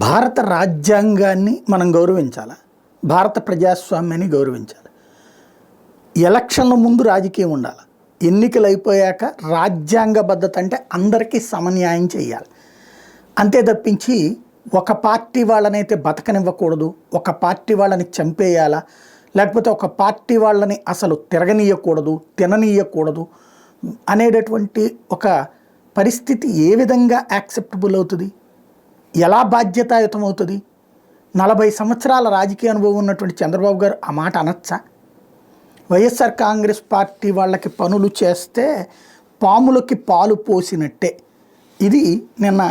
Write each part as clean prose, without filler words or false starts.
భారత రాజ్యాంగాన్ని మనం గౌరవించాలి. భారత ప్రజాస్వామ్యాన్ని గౌరవించాలి. ఎలక్షన్ల ముందు రాజకీయం ఉండాలి. ఎన్నికలు అయిపోయాక రాజ్యాంగబద్ధత అంటే అందరికీ సమన్యాయం చేయాలి. అంతే తప్పించి ఒక పార్టీ వాళ్ళనైతే బతకనివ్వకూడదు, ఒక పార్టీ వాళ్ళని చంపేయాలా, లేకపోతే ఒక పార్టీ వాళ్ళని అసలు తిరగనీయకూడదు, తిననీయకూడదు అనేటటువంటి ఒక పరిస్థితి ఏ విధంగా యాక్సెప్టబుల్ అవుతుంది? ఎలా బాధ్యతాయుతం అవుతుంది? 40 సంవత్సరాల రాజకీయ అనుభవం ఉన్నటువంటి చంద్రబాబు గారు ఆ మాట అనొచ్చా? వైఎస్ఆర్ కాంగ్రెస్ పార్టీ వాళ్ళకి పనులు చేస్తే పాములకి పాలు పోసినట్టే. ఇది నిన్న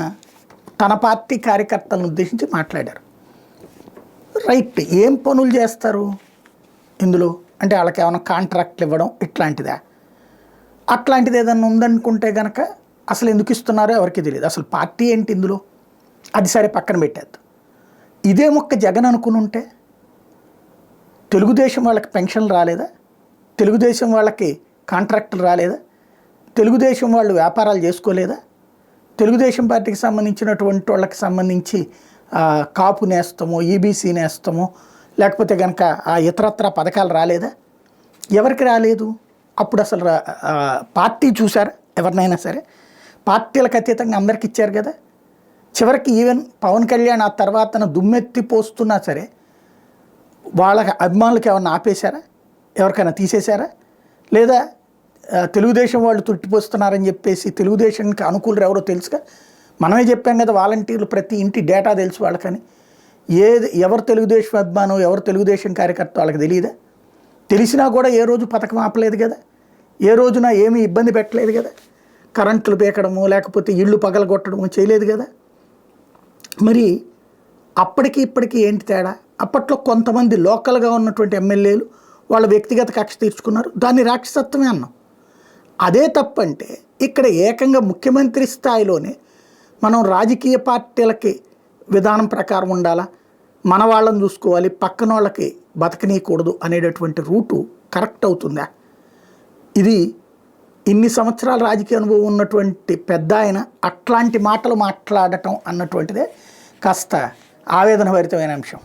తన పార్టీ కార్యకర్తలను ఉద్దేశించి మాట్లాడారు. రైట్, ఏం పనులు చేస్తారు ఇందులో అంటే వాళ్ళకి ఏమైనా కాంట్రాక్ట్లు ఇవ్వడం ఇట్లాంటిదా? అట్లాంటిది ఏదన్నా ఉందనుకుంటే కనుక అసలు ఎందుకు ఇస్తున్నారో ఎవరికి తెలియదు. అసలు పార్టీ ఏంటి ఇందులో? అది సరే పక్కన పెట్టేద్దాం. ఇదే మొక్క జగన్ అనుకుని ఉంటే తెలుగుదేశం వాళ్ళకి పెన్షన్లు రాలేదా? తెలుగుదేశం వాళ్ళకి కాంట్రాక్టులు రాలేదా? తెలుగుదేశం వాళ్ళు వ్యాపారాలు చేసుకోలేదా? తెలుగుదేశం పార్టీకి సంబంధించినటువంటి వాళ్ళకి సంబంధించి కాపు నేస్తమో, ఈబీసీ నేస్తమో, లేకపోతే కనుక ఆ ఇతరత్ర పథకాలు రాలేదా? ఎవరికి రాలేదు? అప్పుడు అసలు పార్టీ చూసారా? ఎవరినైనా సరే పార్టీలకు అతీతంగా అందరికి ఇచ్చారు కదా. చివరికి ఈవెన్ పవన్ కళ్యాణ్ ఆ తర్వాత దుమ్మెత్తి పోస్తున్నా సరే వాళ్ళకి అభిమానులకు ఏమన్నా ఆపేశారా? ఎవరికైనా తీసేశారా? లేదా తెలుగుదేశం వాళ్ళు తుట్టిపోస్తున్నారని చెప్పేసి తెలుగుదేశానికి అనుకూలు ఎవరో తెలుసుగా. మనమే చెప్పాం కదా, వాలంటీర్లు ప్రతి ఇంటి డేటా తెలుసు వాళ్ళకని. ఎవరు తెలుగుదేశం అభిమానం, ఎవరు తెలుగుదేశం కార్యకర్త వాళ్ళకి తెలియదా? తెలిసినా కూడా ఏ రోజు పథకం ఆపలేదు కదా, ఏ రోజున ఏమీ ఇబ్బంది పెట్టలేదు కదా, కరెంట్లు పీకడము లేకపోతే ఇళ్ళు పగలగొట్టడము చేయలేదు కదా. మరి అప్పటికి ఇప్పటికీ ఏంటి తేడా? అప్పట్లో కొంతమంది లోకల్గా ఉన్నటువంటి ఎమ్మెల్యేలు వాళ్ళ వ్యక్తిగత కక్ష తీర్చుకున్నారు, దాన్ని రాక్షసత్వమే అన్నాం. అదే తప్పంటే ఇక్కడ ఏకంగా ముఖ్యమంత్రి స్థాయిలోనే మనం రాజకీయ పార్టీలకి విధానం ప్రకారం ఉండాలా, మన వాళ్ళని చూసుకోవాలి, పక్కన వాళ్ళకి బతకనీయకూడదు అనేటటువంటి రూటు కరెక్ట్ అవుతుందా? ఇది ఇన్ని సంవత్సరాల రాజకీయ అనుభవం ఉన్నటువంటి పెద్ద ఆయన అట్లాంటి మాటలు మాట్లాడటం అన్నటువంటిదే కాస్త ఆవేదన భరితమైన అంశం.